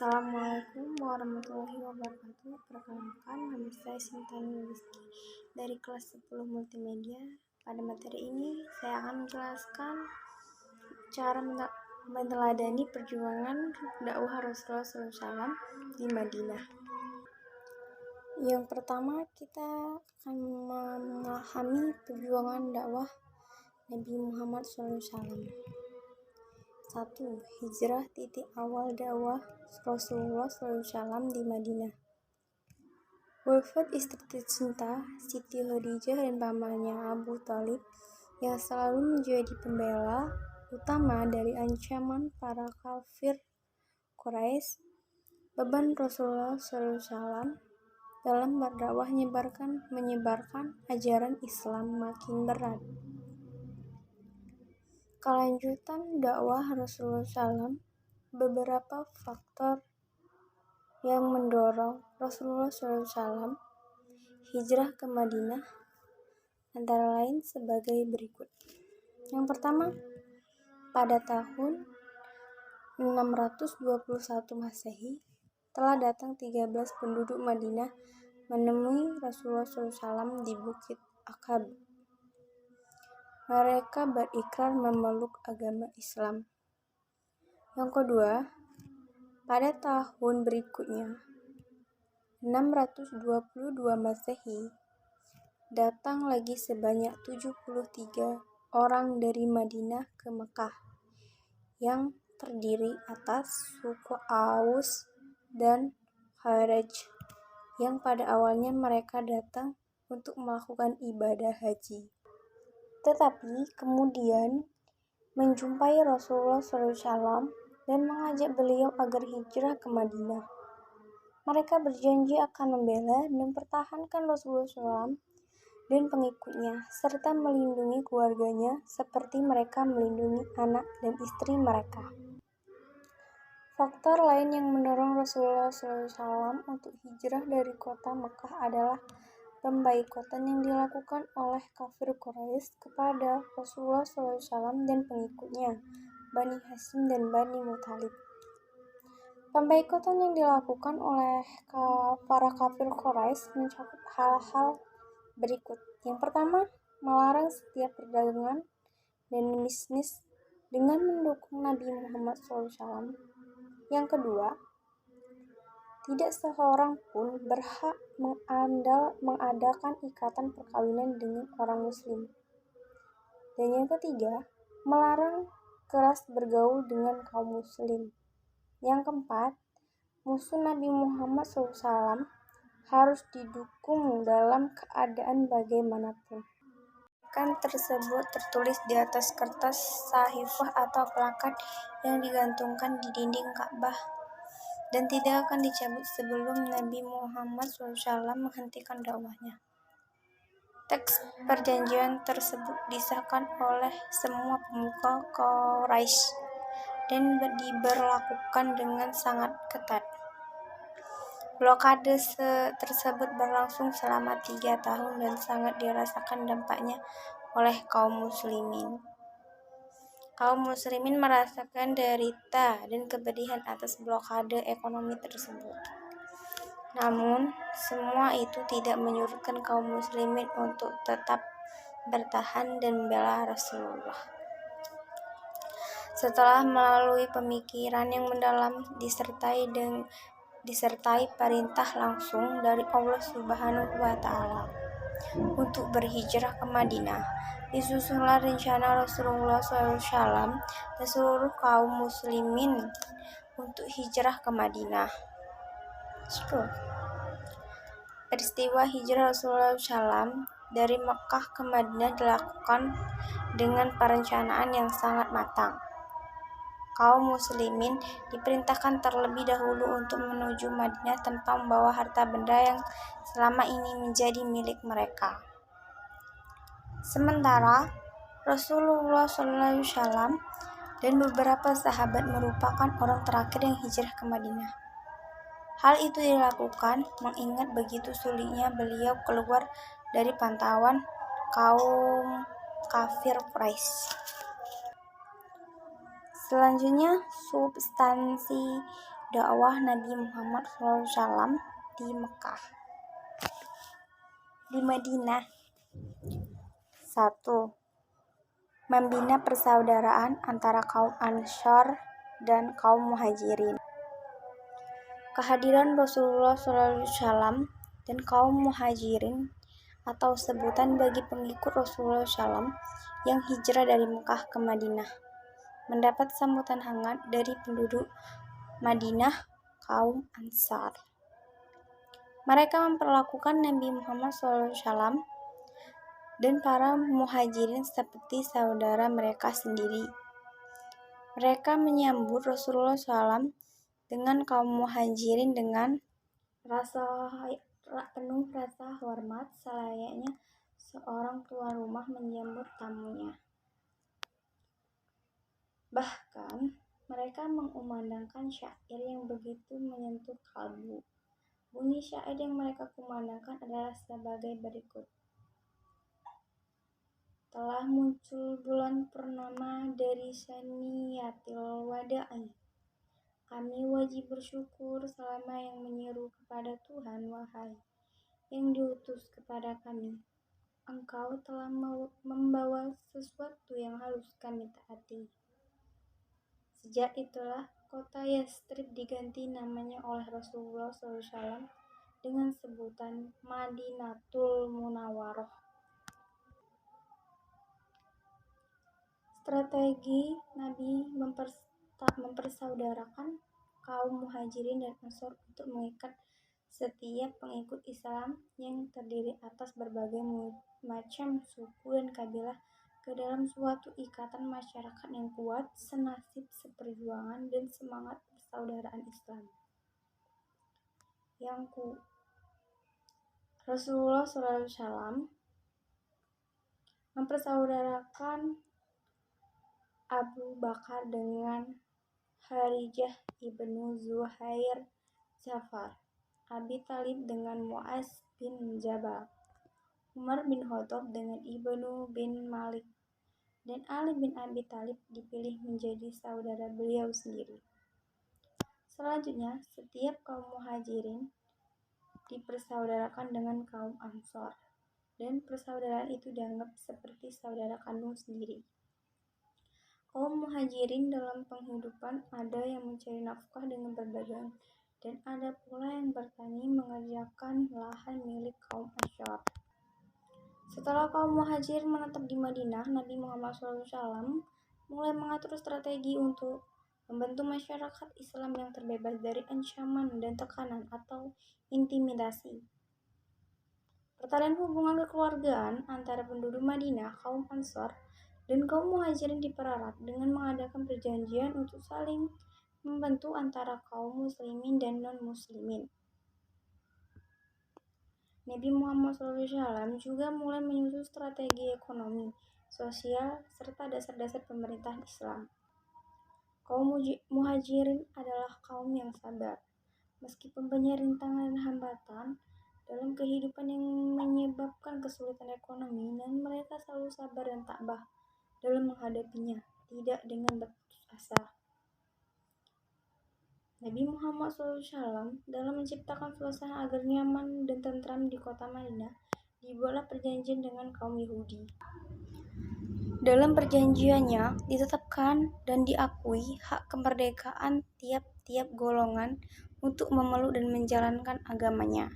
Assalamualaikum warahmatullahi wabarakatuh. Perkenalkan, nama saya Sintani Rizky dari kelas 10 Multimedia. Pada materi ini, saya akan menjelaskan cara meneladani perjuangan dakwah Rasulullah SAW di Madinah. Yang pertama, kita akan memahami perjuangan dakwah Nabi Muhammad SAW. 1. Hijrah, titik awal dakwah Rasulullah SAW di Madinah. Wafat istri tercinta Siti Khadijah dan pamannya Abu Thalib yang selalu menjadi pembela utama dari ancaman para kafir Quraisy. Beban Rasulullah SAW dalam berdakwah menyebarkan ajaran Islam makin berat. Kelanjutan dakwah Rasulullah SAW, beberapa faktor yang mendorong Rasulullah SAW hijrah ke Madinah antara lain sebagai berikut. Yang pertama, pada tahun 621 Masehi telah datang 13 penduduk Madinah menemui Rasulullah SAW di Bukit Aqab. Mereka berikrar memeluk agama Islam. Yang kedua, pada tahun berikutnya, 622 Masehi, datang lagi sebanyak 73 orang dari Madinah ke Mekah yang terdiri atas suku Aus dan Khazraj yang pada awalnya mereka datang untuk melakukan ibadah haji. Tetapi kemudian menjumpai Rasulullah SAW dan mengajak beliau agar hijrah ke Madinah. Mereka berjanji akan membela dan mempertahankan Rasulullah SAW dan pengikutnya, serta melindungi keluarganya seperti mereka melindungi anak dan istri mereka. Faktor lain yang mendorong Rasulullah SAW untuk hijrah dari kota Mekah adalah pembaikotan yang dilakukan oleh kafir Quraisy kepada Rasulullah SAW dan pengikutnya, Bani Hashim dan Bani Muthalib. Pembaikotan yang dilakukan oleh para kafir Quraisy mencakup hal-hal berikut. Yang pertama, melarang setiap perdagangan dan bisnis dengan mendukung Nabi Muhammad SAW. Yang kedua, tidak seorang pun berhak mengadakan ikatan perkawinan dengan orang muslim. Dan yang ketiga, melarang keras bergaul dengan kaum muslim. Yang keempat, musuh Nabi Muhammad SAW harus didukung dalam keadaan bagaimanapun. Kan tersebut tertulis di atas kertas sahifah atau plakat yang digantungkan di dinding Ka'bah dan tidak akan dicabut sebelum Nabi Muhammad SAW menghentikan dakwahnya. Teks perjanjian tersebut disahkan oleh semua pemuka Quraisy dan diberlakukan dengan sangat ketat. Blokade tersebut berlangsung selama 3 tahun dan sangat dirasakan dampaknya oleh kaum muslimin. Kaum muslimin merasakan derita dan kepedihan atas blokade ekonomi tersebut. Namun, semua itu tidak menyurutkan kaum muslimin untuk tetap bertahan dan membela Rasulullah. Setelah melalui pemikiran yang mendalam disertai perintah langsung dari Allah Subhanahu wa Ta'ala untuk berhijrah ke Madinah, disusunlah rencana Rasulullah SAW dan seluruh kaum muslimin untuk hijrah ke Madinah. Peristiwa hijrah Rasulullah SAW dari Mekah ke Madinah dilakukan dengan perencanaan yang sangat matang. Kaum muslimin diperintahkan terlebih dahulu untuk menuju Madinah tanpa membawa harta benda yang selama ini menjadi milik mereka. Sementara Rasulullah SAW dan beberapa sahabat merupakan orang terakhir yang hijrah ke Madinah. Hal itu dilakukan mengingat begitu sulitnya beliau keluar dari pantauan kaum kafir Quraisy. Selanjutnya, substansi dakwah Nabi Muhammad SAW di Mekah. Di Madinah. 1. Membina persaudaraan antara kaum Ansor dan kaum Muhajirin. Kehadiran Rasulullah SAW dan kaum Muhajirin atau sebutan bagi pengikut Rasulullah SAW yang hijrah dari Mekah ke Madinah mendapat sambutan hangat dari penduduk Madinah kaum Ansar. Mereka memperlakukan Nabi Muhammad SAW dan para muhajirin seperti saudara mereka sendiri. Mereka menyambut Rasulullah SAW dengan kaum muhajirin dengan penuh rasa hormat selayaknya seorang tuan rumah menyambut tamunya. Bahkan mereka mengumandangkan syair yang begitu menyentuh kalbu. Bunyi syair yang mereka kumandangkan adalah sebagai berikut. Telah muncul bulan purnama dari saniyatil wada'i. Kami wajib bersyukur selama yang menyeru kepada Tuhan, wahai yang diutus kepada kami. Engkau telah membawa sesuatu yang harus kami taati. Sejak itulah kota Yastrib diganti namanya oleh Rasulullah SAW dengan sebutan Madinatul Munawwaroh. Strategi Nabi mempersaudarakan kaum muhajirin dan ansor untuk mengikat setiap pengikut Islam yang terdiri atas berbagai macam suku dan kabilah ke dalam suatu ikatan masyarakat yang kuat, senasib, seperjuangan, dan semangat persaudaraan Islam. Rasulullah SAW mempersaudarakan Abu Bakar dengan Harijah ibnu Zuhair Ja'far, Abi Thalib dengan Mu'az bin Jabal, Umar bin Khattab dengan Ibnu bin Malik, dan Ali bin Abi Thalib dipilih menjadi saudara beliau sendiri. Selanjutnya, setiap kaum muhajirin dipersaudarakan dengan kaum ansor, dan persaudaraan itu dianggap seperti saudara kandung sendiri. Kaum muhajirin dalam penghidupan ada yang mencari nafkah dengan berdagang, dan ada pula yang bertani mengerjakan lahan milik kaum Ansor. Setelah kaum muhajirin menetap di Madinah, Nabi Muhammad SAW mulai mengatur strategi untuk membantu masyarakat Islam yang terbebas dari ancaman dan tekanan atau intimidasi. Pertalian hubungan kekeluargaan antara penduduk Madinah, kaum Ansor, dan kaum muhajirin dipererat dengan mengadakan perjanjian untuk saling membantu antara kaum muslimin dan non-muslimin. Nabi Muhammad SAW juga mulai menyusun strategi ekonomi, sosial, serta dasar-dasar pemerintahan Islam. Kaum muhajirin adalah kaum yang sabar, meskipun banyak rintangan dan hambatan dalam kehidupan yang menyebabkan kesulitan ekonomi, dan mereka selalu sabar dan tabah dalam menghadapinya, tidak dengan berputus asa. Nabi Muhammad SAW dalam menciptakan suasana agar nyaman dan tentram di kota Madinah, dibuatlah perjanjian dengan kaum Yahudi. Dalam perjanjiannya ditetapkan dan diakui hak kemerdekaan tiap-tiap golongan untuk memeluk dan menjalankan agamanya.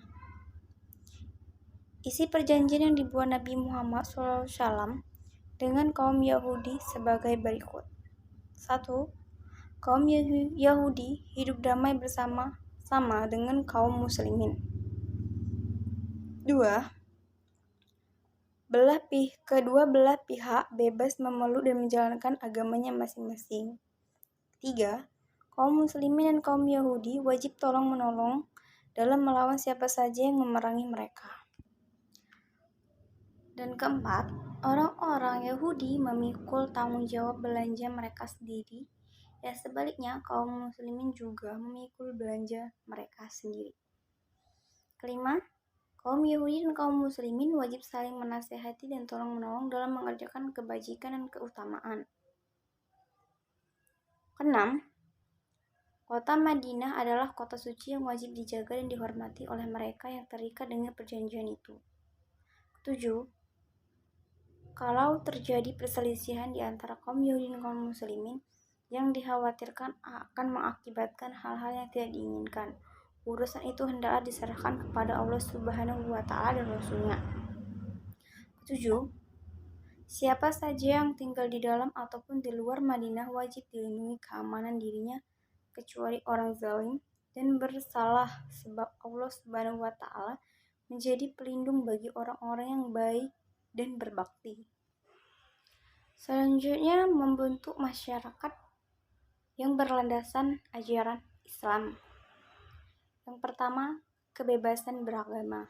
Isi perjanjian yang dibuat Nabi Muhammad SAW dengan kaum Yahudi sebagai berikut. 1. Kaum Yahudi hidup damai bersama-sama dengan kaum muslimin. 2. Kedua belah pihak bebas memeluk dan menjalankan agamanya masing-masing. 3. Kaum muslimin dan kaum Yahudi wajib tolong-menolong dalam melawan siapa saja yang memerangi mereka. Dan keempat, orang-orang Yahudi memikul tanggung jawab belanja mereka sendiri, dan sebaliknya kaum muslimin juga memikul belanja mereka sendiri. Kelima, kaum Yahudi dan kaum muslimin wajib saling menasehati dan tolong-menolong dalam mengerjakan kebajikan dan keutamaan. Keenam, Kota Madinah adalah kota suci yang wajib dijaga dan dihormati oleh mereka yang terikat dengan perjanjian itu. 7. Kalau terjadi perselisihan di antara kaum Yahudi dan kaum Muslimin yang dikhawatirkan akan mengakibatkan hal-hal yang tidak diinginkan, urusan itu hendaklah diserahkan kepada Allah Subhanahu wa Ta'ala dan Rasul-Nya. 7. Siapa saja yang tinggal di dalam ataupun di luar Madinah wajib dilindungi keamanan dirinya kecuali orang zalim dan bersalah, sebab Allah Subhanahu wa Ta'ala menjadi pelindung bagi orang-orang yang baik dan berbakti. Selanjutnya, membentuk masyarakat yang berlandasan ajaran Islam. Yang pertama, kebebasan beragama.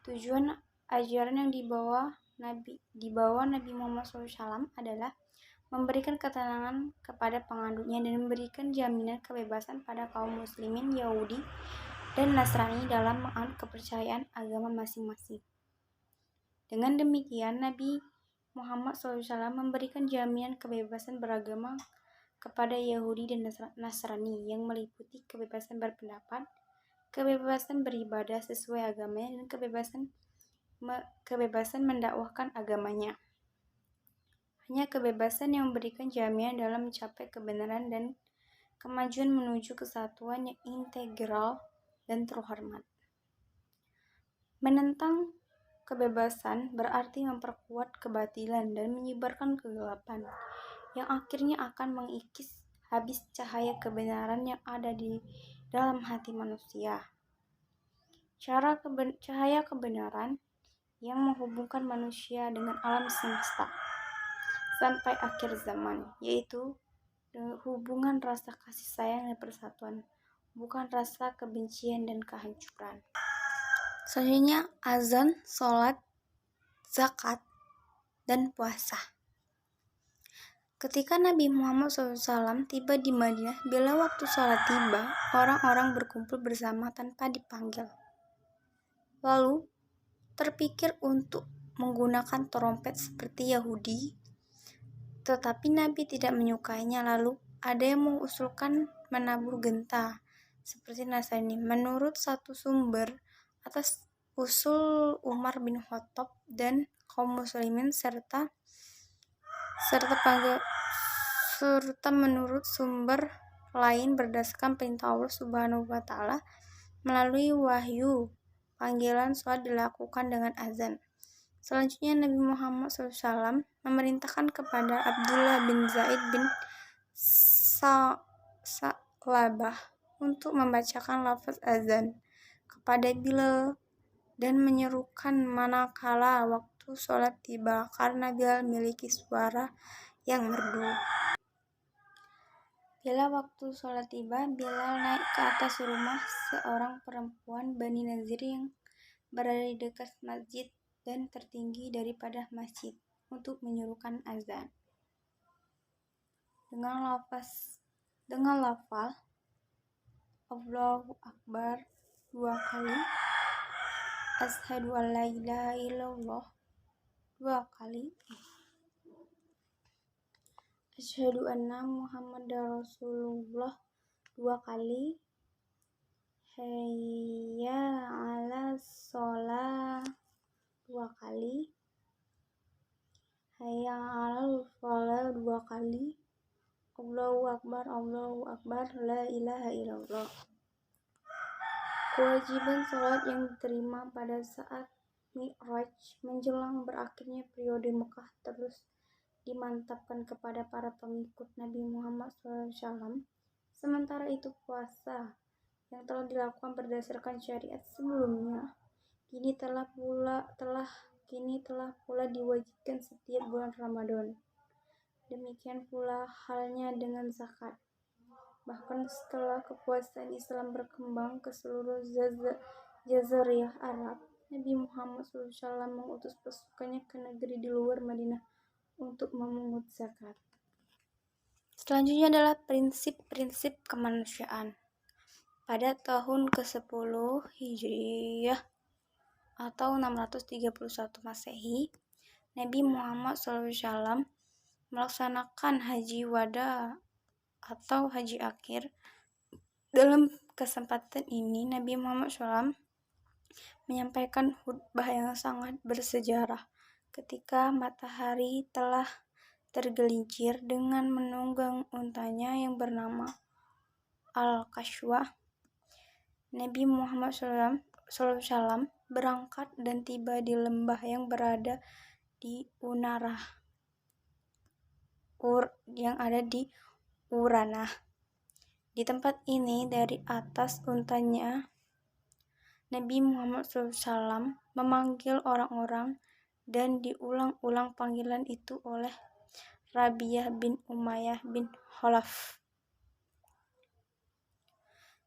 Tujuan ajaran yang dibawa Nabi Muhammad SAW adalah memberikan ketenangan kepada penganutnya dan memberikan jaminan kebebasan pada kaum muslimin Yahudi dan Nasrani dalam menganut kepercayaan agama masing-masing. Dengan demikian, Nabi Muhammad SAW memberikan jaminan kebebasan beragama kepada Yahudi dan Nasrani yang meliputi kebebasan berpendapat, kebebasan beribadah sesuai agamanya, dan kebebasan mendakwahkan agamanya. Hanya kebebasan yang memberikan jaminan dalam mencapai kebenaran dan kemajuan menuju kesatuan yang integral dan terhormat. Menentang kebebasan berarti memperkuat kebatilan dan menyebarkan kegelapan, yang akhirnya akan mengikis habis cahaya kebenaran yang ada di dalam hati manusia. Cahaya kebenaran yang menghubungkan manusia dengan alam semesta sampai akhir zaman, yaitu hubungan rasa kasih sayang dan persatuan, bukan rasa kebencian dan kehancuran. Selanjutnya, azan, sholat, zakat, dan puasa. Ketika Nabi Muhammad SAW tiba di Madinah, bila waktu sholat tiba, orang-orang berkumpul bersama tanpa dipanggil. Lalu, terpikir untuk menggunakan trompet seperti Yahudi, tetapi Nabi tidak menyukainya. Lalu, ada yang mengusulkan menabur genta seperti Nasrani. Menurut satu sumber, atas usul Umar bin Khattab dan kaum muslimin serta menurut sumber lain berdasarkan perintah Allah Subhanahu wa Ta'ala melalui wahyu, panggilan sholat dilakukan dengan azan. Selanjutnya, Nabi Muhammad SAW memerintahkan kepada Abdullah bin Zaid bin Sa'labah untuk membacakan lafaz azan kepada Bilal dan menyerukan manakala waktu sholat tiba, karena Bilal memiliki suara yang merdu. Bila waktu sholat tiba, Bilal naik ke atas rumah seorang perempuan Bani Nazir yang berada di dekat masjid dan tertinggi daripada masjid untuk menyerukan azan. Dengan lafal Allahu Akbar 2 kali, Asyhadu an la ilaha illallah 2 kali, Asyhadu anna Muhammadar Rasulullah 2 kali, Hayya 'alas shalah 2 kali, Hayya 'alal falah 2 kali, Allahu Akbar, la ilaha illallah. Kewajiban sholat yang diterima pada saat Mi'raj menjelang berakhirnya periode Mekah terus dimantapkan kepada para pengikut Nabi Muhammad SAW. Sementara itu, puasa yang telah dilakukan berdasarkan syariat sebelumnya kini telah pula diwajibkan setiap bulan Ramadan. Demikian pula halnya dengan zakat. Bahkan setelah kekuasaan Islam berkembang ke seluruh Jazirah Arab, Nabi Muhammad SAW mengutus pasukannya ke negeri di luar Madinah untuk memungut zakat. Selanjutnya adalah prinsip-prinsip kemanusiaan. Pada tahun ke-10 Hijriyah atau 631 Masehi, Nabi Muhammad SAW melaksanakan haji wada atau haji akhir Dalam kesempatan ini, Nabi Muhammad SAW menyampaikan khutbah yang sangat bersejarah ketika matahari telah tergelincir dengan menunggang untanya yang bernama Al-Kashwa. Nabi Muhammad SAW berangkat dan tiba di lembah yang berada di Unarah, yang ada di Uranah. Di tempat ini, dari atas untanya, Nabi Muhammad SAW memanggil orang-orang, dan diulang-ulang panggilan itu oleh Rabi'ah bin Umayyah bin Khalaf.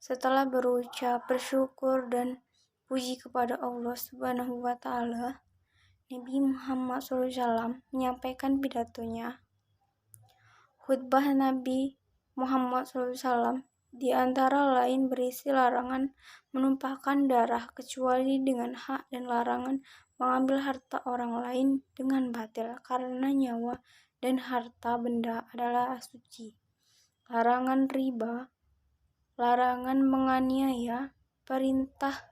Setelah berucap bersyukur dan puji kepada Allah Subhanahu wa Ta'ala, Nabi Muhammad SAW menyampaikan pidatonya. Khutbah Nabi Muhammad SAW di antara lain berisi larangan menumpahkan darah kecuali dengan hak dan larangan mengambil harta orang lain dengan batil karena nyawa dan harta benda adalah suci. Larangan riba, larangan menganiaya, perintah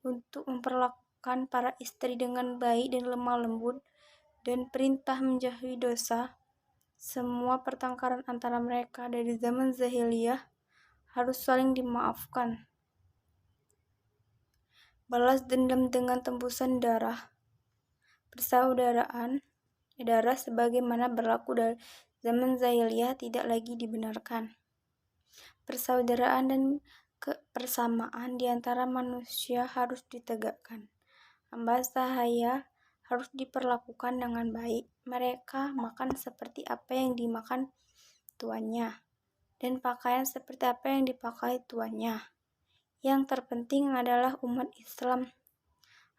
untuk memperlakukan para istri dengan baik dan lemah lembut, dan perintah menjauhi dosa. Semua pertengkaran antara mereka dari zaman jahiliyah harus saling dimaafkan. Balas dendam dengan tembusan darah. Persaudaraan darah sebagaimana berlaku dari zaman jahiliyah tidak lagi dibenarkan. Persaudaraan dan kebersamaan di antara manusia harus ditegakkan. Hamba sahaya harus diperlakukan dengan baik. Mereka makan seperti apa yang dimakan tuannya, dan pakaian seperti apa yang dipakai tuannya. Yang terpenting adalah umat Islam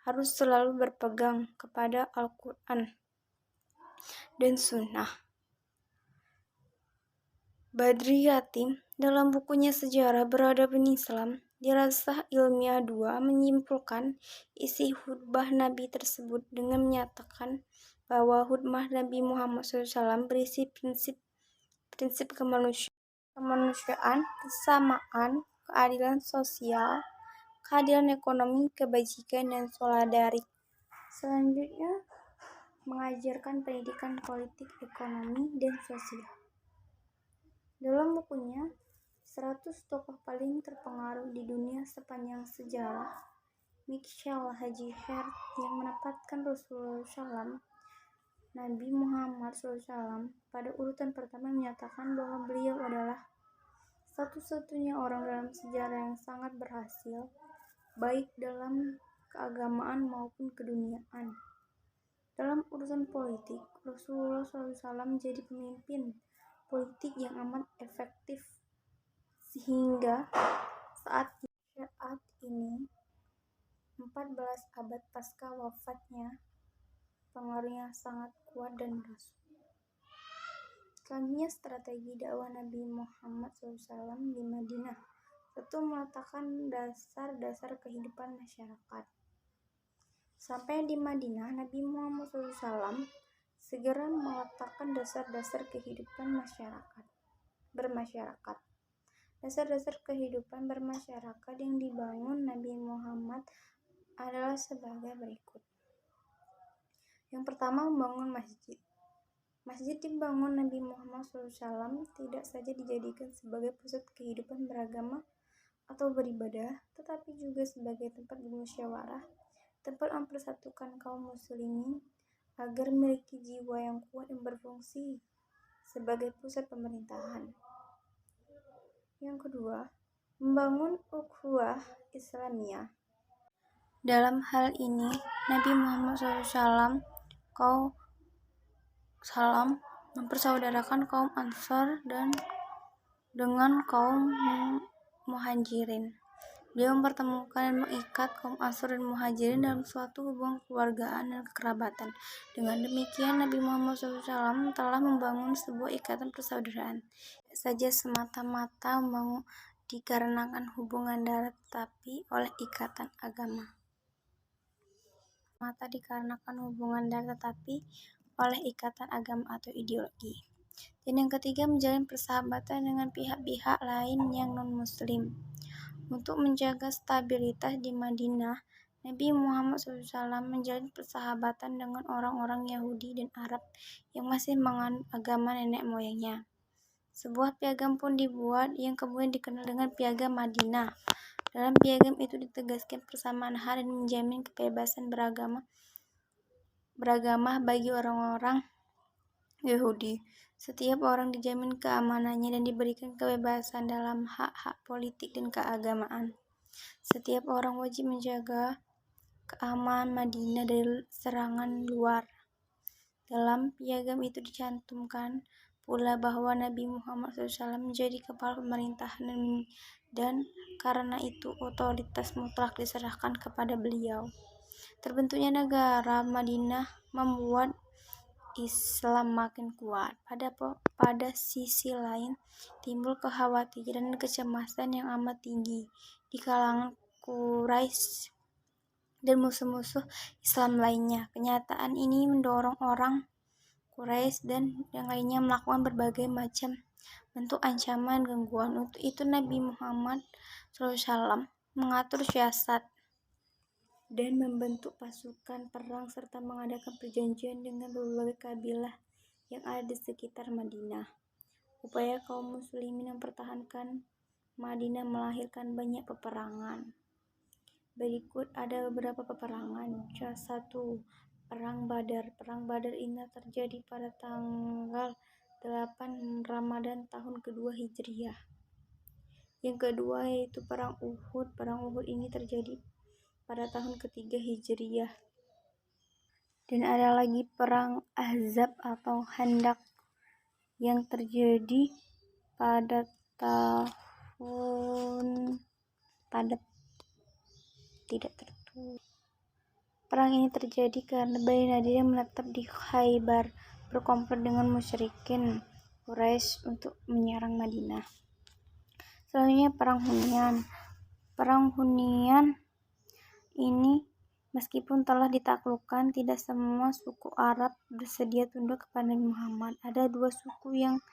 harus selalu berpegang kepada Al-Quran dan Sunnah. Badri Yatim dalam bukunya Sejarah Peradaban Islam Dirasah Ilmiah 2 menyimpulkan isi khutbah Nabi tersebut dengan menyatakan bahwa khutbah Nabi Muhammad SAW berisi prinsip kemanusiaan, kesamaan, keadilan sosial, keadilan ekonomi, kebajikan, dan solidaritas. Selanjutnya, mengajarkan pendidikan politik, ekonomi, dan sosial. Dalam bukunya 100 tokoh paling terpengaruh di dunia sepanjang sejarah, Michael Haji Hert yang menempatkan Rasulullah SAW, Nabi Muhammad SAW, pada urutan pertama menyatakan bahwa beliau adalah satu-satunya orang dalam sejarah yang sangat berhasil, baik dalam keagamaan maupun keduniaan. Dalam urusan politik, Rasulullah SAW menjadi pemimpin politik yang amat efektif, sehingga saat ini 14 abad pasca wafatnya, pengaruhnya sangat kuat dan merasuk. Selanjutnya, strategi dakwah Nabi Muhammad SAW di Madinah. Satu, meletakkan dasar-dasar kehidupan masyarakat. Sampai di Madinah, Nabi Muhammad SAW segera meletakkan dasar-dasar kehidupan bermasyarakat. Dasar-dasar kehidupan bermasyarakat yang dibangun Nabi Muhammad adalah sebagai berikut. Yang pertama, membangun masjid. Masjid dibangun Nabi Muhammad SAW tidak saja dijadikan sebagai pusat kehidupan beragama atau beribadah, tetapi juga sebagai tempat bermusyawarah, tempat mempersatukan kaum muslimin agar memiliki jiwa yang kuat yang berfungsi sebagai pusat pemerintahan. Yang kedua, membangun ukhuwah Islamiyah. Dalam hal ini, Nabi Muhammad SAW mempersaudarakan kaum Ansar dan dengan kaum Muhajirin. Dia mempertemukan dan mengikat kaum Ansar dan Muhajirin dalam suatu hubungan keluargaan dan kekerabatan. Dengan demikian, Nabi Muhammad SAW telah membangun sebuah ikatan persaudaraan. Tidak saja semata-mata dikarenakan hubungan darah, tetapi oleh ikatan agama. Dikarenakan hubungan darah, tetapi oleh ikatan agama atau ideologi. Dan yang ketiga, menjalin persahabatan dengan pihak-pihak lain yang non-muslim. Untuk menjaga stabilitas di Madinah, Nabi Muhammad SAW menjalin persahabatan dengan orang-orang Yahudi dan Arab yang masih menganut agama nenek moyangnya. Sebuah piagam pun dibuat yang kemudian dikenal dengan Piagam Madinah. Dalam piagam itu ditegaskan persamaan hak dan menjamin kebebasan beragama bagi orang-orang Yahudi. Setiap orang dijamin keamanannya dan diberikan kebebasan dalam hak-hak politik dan keagamaan. Setiap orang wajib menjaga keamanan Madinah dari serangan luar. Dalam piagam itu dicantumkan pula bahwa Nabi Muhammad SAW menjadi kepala pemerintahan dan karena itu otoritas mutlak diserahkan kepada beliau. Terbentuknya negara Madinah membuat Islam makin kuat. Pada sisi lain, timbul kekhawatiran dan kecemasan yang amat tinggi di kalangan Quraisy dan musuh-musuh Islam lainnya. Kenyataan ini mendorong orang Quraisy dan yang lainnya melakukan berbagai macam bentuk ancaman gangguan. Untuk itu Nabi Muhammad SAW mengatur siasat dan membentuk pasukan perang serta mengadakan perjanjian dengan berbagai kabilah yang ada di sekitar Madinah. Upaya kaum muslimin mempertahankan Madinah melahirkan banyak peperangan. Berikut ada beberapa peperangan. 1. Perang Badar. Perang Badar ini terjadi pada tanggal 8 Ramadan tahun kedua Hijriah. Yang kedua yaitu Perang Uhud. Perang Uhud ini terjadi pada tahun ketiga Hijriah. Dan ada lagi Perang Ahzab atau Khandaq yang terjadi pada tahun tidak tertulis. Perang ini terjadi karena Bani Nadir yang menetap di Khaybar berkomplot dengan musyrikin Quraisy untuk menyerang Madinah. Selanjutnya Perang Hunain. Perang Hunain ini meskipun telah ditaklukkan, tidak semua suku Arab bersedia tunduk kepada Nabi Muhammad. Ada 2 suku yang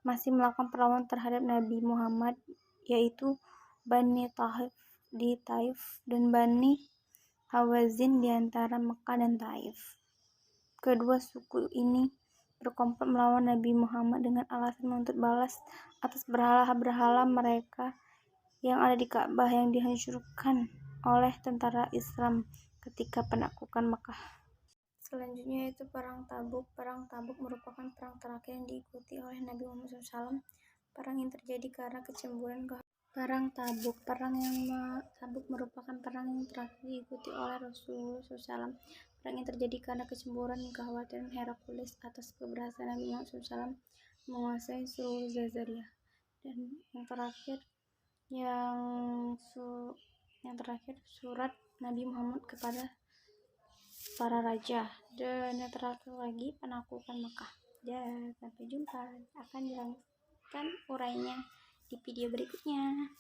masih melakukan perlawanan terhadap Nabi Muhammad, yaitu Bani Taif di Taif dan Bani Hawazin di antara Mekah dan Taif. Kedua suku ini berkomplot melawan Nabi Muhammad dengan alasan menuntut balas atas berhala-berhala mereka yang ada di Ka'bah yang dihancurkan oleh tentara Islam ketika penaklukan Mekah. Selanjutnya yaitu Perang Tabuk. Perang Tabuk merupakan perang terakhir yang diikuti oleh Nabi Muhammad SAW. Perang yang terjadi karena kecemburuan Perang Tabuk. Perang Tabuk merupakan perang yang terakhir diikuti oleh Rasulullah SAW. Perang yang terjadi karena kecemburuan dan kekhawatiran Heraklius atas keberhasilan Nabi Muhammad SAW menguasai seluruh Jaziriyah. Dan yang terakhir surat Nabi Muhammad kepada para raja. Dan yang terakhir lagi penaklukan Mekah. Dan sampai jumpa, akan dilanjutkan urainya di video berikutnya.